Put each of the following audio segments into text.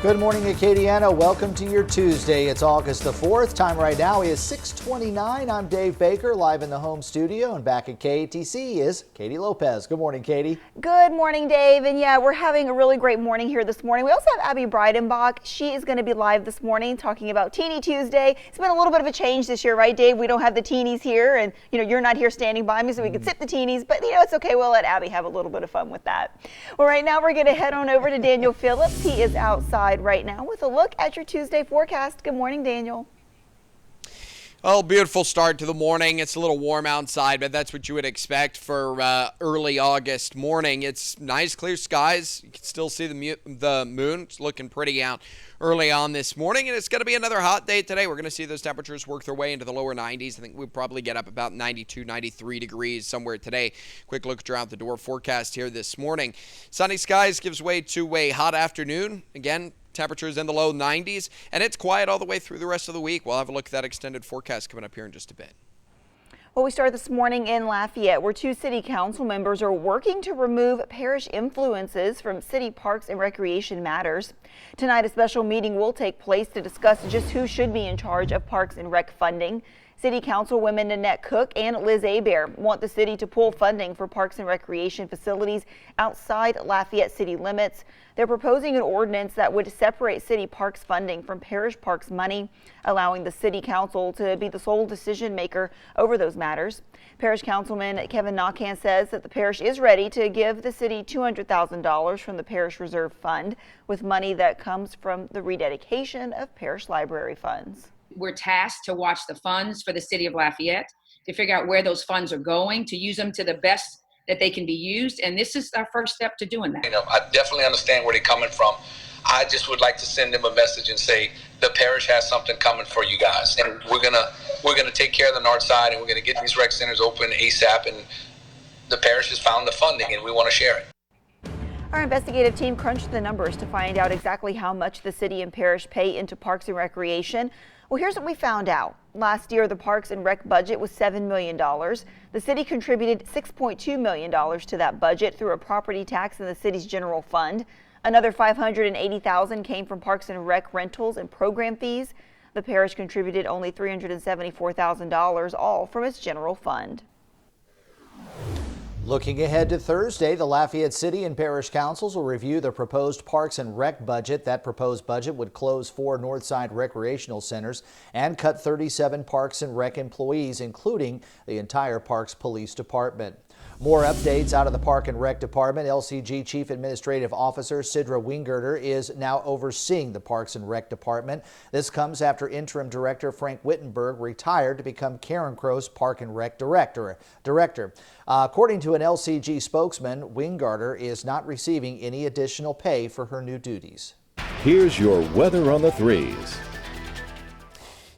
Good morning, Acadiana. Welcome to your Tuesday. It's August the 4th. Time right now is 6:29. I'm Dave Baker, live in the home studio, and back at KATC is Katie Lopez. Good morning, Katie. Good morning, Dave. And yeah, we're having a really great morning here this morning. We also have Abby Breidenbach. She is going to be live this morning talking about Teeny Tuesday. It's been a little bit of a change this year, right, Dave? We don't have the teenies here, and you're not here standing by me, so we can sip the teenies. But it's okay. We'll let Abby have a little bit of fun with that. Well, right now we're going to head on over to Daniel Phillips. He is outside right now with a look at your Tuesday forecast. Good morning, Daniel. Well, beautiful start to the morning. It's a little warm outside, but that's what you would expect for early August morning. It's nice, clear skies. You can still see the moon. It's looking pretty out early on this morning, and it's going to be another hot day today. We're going to see those temperatures work their way into the lower 90s. I think we'll probably get up about 92, 93 degrees somewhere today. Quick look at your out-the-door forecast here this morning. Sunny skies gives way to a hot afternoon. Again, temperatures in the low 90s, and it's quiet all the way through the rest of the week. We'll have a look at that extended forecast coming up here in just a bit. Well, we start this morning in Lafayette, where two city council members are working to remove parish influences from city parks and recreation matters. Tonight, a special meeting will take place to discuss just who should be in charge of parks and rec funding. City Councilwomen Nanette Cook and Liz Hebert want the city to pull funding for parks and recreation facilities outside Lafayette city limits. They're proposing an ordinance that would separate city parks funding from parish parks money, allowing the city council to be the sole decision maker over those matters. Parish Councilman Kevin Nakan says that the parish is ready to give the city $200,000 from the Parish Reserve Fund, with money that comes from the rededication of parish library funds. We're tasked to watch the funds for the city of Lafayette, to figure out where those funds are going, to use them to the best that they can be used. And this is our first step to doing that. I definitely understand where they're coming from. I just would like to send them a message and say the parish has something coming for you guys, and we're gonna take care of the north side, and we're gonna get these rec centers open ASAP. And the parish has found the funding, and we want to share it. Our investigative team crunched the numbers to find out exactly how much the city and parish pay into parks and recreation. Well, here's what we found out. Last year, the Parks and Rec budget was $7 million. The city contributed $6.2 million to that budget through a property tax in the city's general fund. Another $580,000 came from Parks and Rec rentals and program fees. The parish contributed only $374,000, all from its general fund. Looking ahead to Thursday, the Lafayette City and Parish Councils will review the proposed Parks and Rec budget. That proposed budget would close 4 Northside recreational centers and cut 37 Parks and Rec employees, including the entire Parks Police Department. More updates out of the Park and Rec Department. LCG Chief Administrative Officer Sidra Winggerter is now overseeing the Parks and Rec Department. This comes after Interim Director Frank Wittenberg retired to become Karen Crow's Park and Rec Director. According to an LCG spokesman, Winggerter is not receiving any additional pay for her new duties. Here's your weather on the 3s.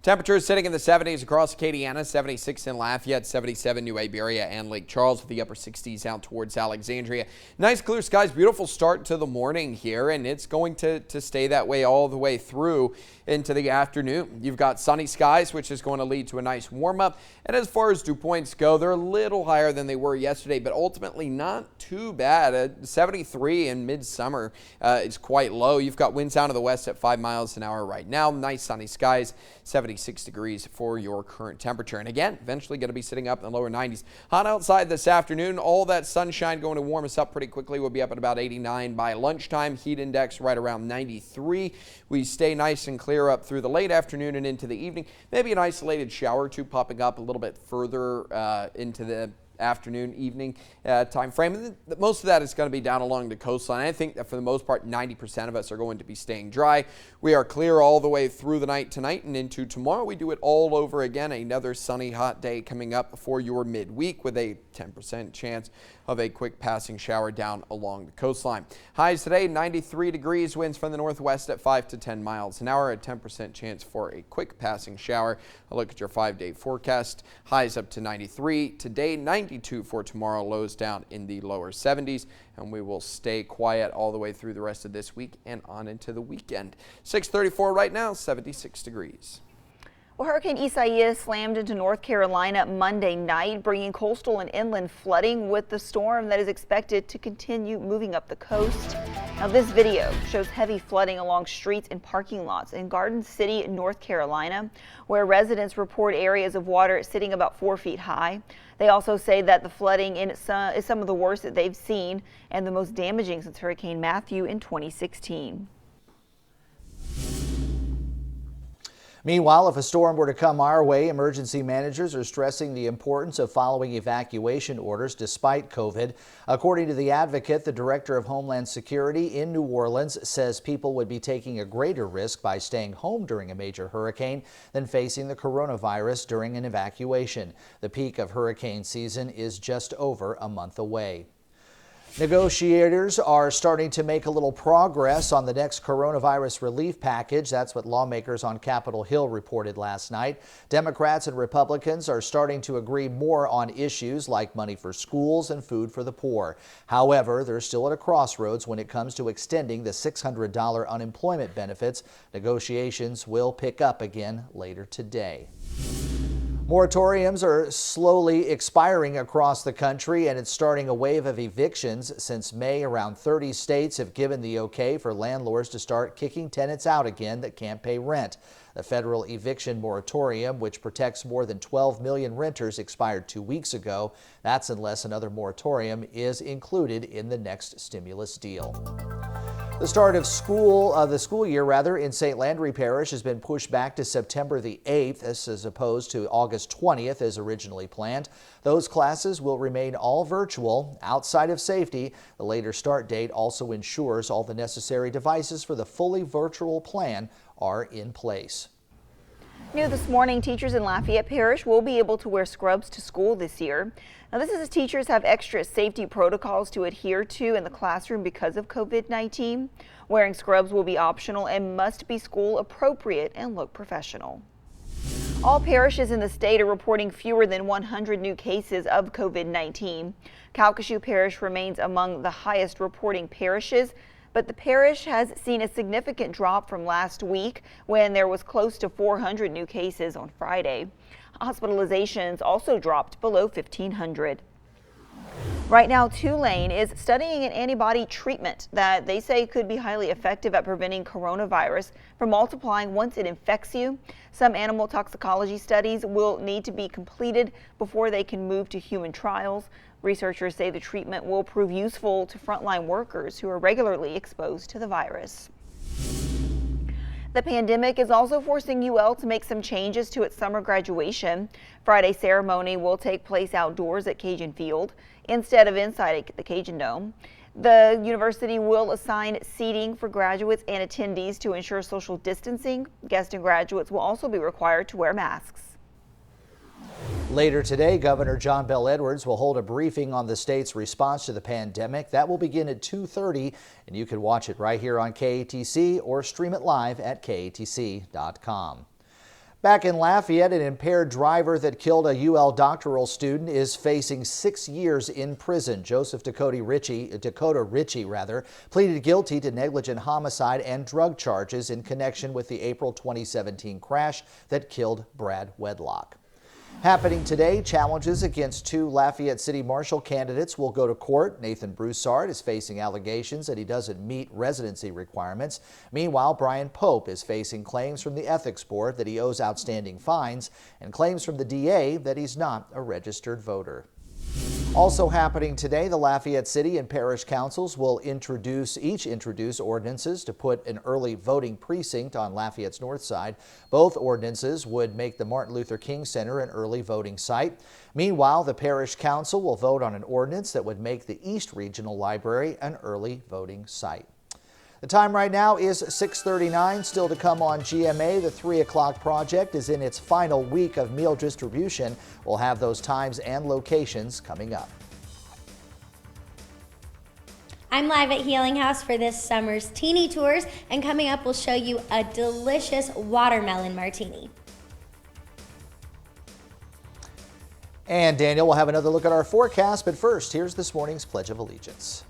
Temperatures sitting in the 70s across Acadiana, 76 in Lafayette, 77 New Iberia and Lake Charles, with the upper 60s out towards Alexandria. Nice clear skies, beautiful start to the morning here, and it's going to stay that way all the way through into the afternoon. You've got sunny skies, which is going to lead to a nice warm up. And as far as dew points go, they're a little higher than they were yesterday, but ultimately not too bad. 73 in midsummer is quite low. You've got winds out of the west at 5 miles an hour right now. Nice sunny skies, 76 degrees for your current temperature. And again, eventually going to be sitting up in the lower 90s. Hot outside this afternoon. All that sunshine going to warm us up pretty quickly. We'll be up at about 89 by lunchtime. Heat index right around 93. We stay nice and clear up through the late afternoon and into the evening. Maybe an isolated shower or two popping up a little bit further into the afternoon, evening time frame. Most of that is going to be down along the coastline. I think that for the most part, 90% of us are going to be staying dry. We are clear all the way through the night tonight and into tomorrow. We do it all over again. Another sunny, hot day coming up for your midweek with a 10% chance of a quick passing shower down along the coastline. Highs today, 93 degrees, winds from the northwest at 5 to 10 miles an hour, a 10% chance for a quick passing shower. A look at your 5-day forecast. Highs up to 93 today, 92 for tomorrow, lows down in the lower 70s, and we will stay quiet all the way through the rest of this week and on into the weekend. 6:34 right now, 76 degrees. Well, Hurricane Isaias slammed into North Carolina Monday night, bringing coastal and inland flooding with the storm that is expected to continue moving up the coast. Now this video shows heavy flooding along streets and parking lots in Garden City, North Carolina, where residents report areas of water sitting about 4 feet high. They also say that the flooding is some of the worst that they've seen and the most damaging since Hurricane Matthew in 2016. Meanwhile, if a storm were to come our way, emergency managers are stressing the importance of following evacuation orders despite COVID. According to the Advocate, the director of Homeland Security in New Orleans says people would be taking a greater risk by staying home during a major hurricane than facing the coronavirus during an evacuation. The peak of hurricane season is just over a month away. Negotiators are starting to make a little progress on the next coronavirus relief package. That's what lawmakers on Capitol Hill reported last night. Democrats and Republicans are starting to agree more on issues like money for schools and food for the poor. However, they're still at a crossroads when it comes to extending the $600 unemployment benefits. Negotiations will pick up again later today. Moratoriums are slowly expiring across the country, and it's starting a wave of evictions. Since May, around 30 states have given the okay for landlords to start kicking tenants out again that can't pay rent. The federal eviction moratorium, which protects more than 12 million renters, expired 2 weeks ago. That's unless another moratorium is included in the next stimulus deal. The start of the school year in St. Landry Parish has been pushed back to September the 8th, as opposed to August 20th as originally planned. Those classes will remain all virtual. Outside of safety, the later start date also ensures all the necessary devices for the fully virtual plan are in place. New this morning, teachers in Lafayette Parish will be able to wear scrubs to school this year. Now, this is as teachers have extra safety protocols to adhere to in the classroom because of COVID-19. Wearing scrubs will be optional and must be school appropriate and look professional. All parishes in the state are reporting fewer than 100 new cases of COVID-19. Calcasieu Parish remains among the highest reporting parishes, but the parish has seen a significant drop from last week when there was close to 400 new cases on Friday. Hospitalizations also dropped below 1,500. Right now, Tulane is studying an antibody treatment that they say could be highly effective at preventing coronavirus from multiplying once it infects you. Some animal toxicology studies will need to be completed before they can move to human trials. Researchers say the treatment will prove useful to frontline workers who are regularly exposed to the virus. The pandemic is also forcing UL to make some changes to its summer graduation. Friday's ceremony will take place outdoors at Cajun Field instead of inside the Cajun Dome. The university will assign seating for graduates and attendees to ensure social distancing. Guests and graduates will also be required to wear masks. Later today, Governor John Bel Edwards will hold a briefing on the state's response to the pandemic. That will begin at 2:30, and you can watch it right here on KATC or stream it live at KATC.com. Back in Lafayette, an impaired driver that killed a UL doctoral student is facing 6 years in prison. Joseph Dakota Ritchie, pleaded guilty to negligent homicide and drug charges in connection with the April 2017 crash that killed Brad Wedlock. Happening today, challenges against 2 Lafayette City Marshal candidates will go to court. Nathan Broussard is facing allegations that he doesn't meet residency requirements. Meanwhile, Brian Pope is facing claims from the Ethics Board that he owes outstanding fines and claims from the DA that he's not a registered voter. Also happening today, the Lafayette City and Parish Councils will each introduce ordinances to put an early voting precinct on Lafayette's north side. Both ordinances would make the Martin Luther King Center an early voting site. Meanwhile, the Parish Council will vote on an ordinance that would make the East Regional Library an early voting site. The time right now is 6:39. Still to come on GMA, the 3 o'clock project is in its final week of meal distribution. We'll have those times and locations coming up. I'm live at Healing House for this summer's Teeny Tours, and coming up we'll show you a delicious watermelon martini. And Daniel will have another look at our forecast, but first, here's this morning's Pledge of Allegiance.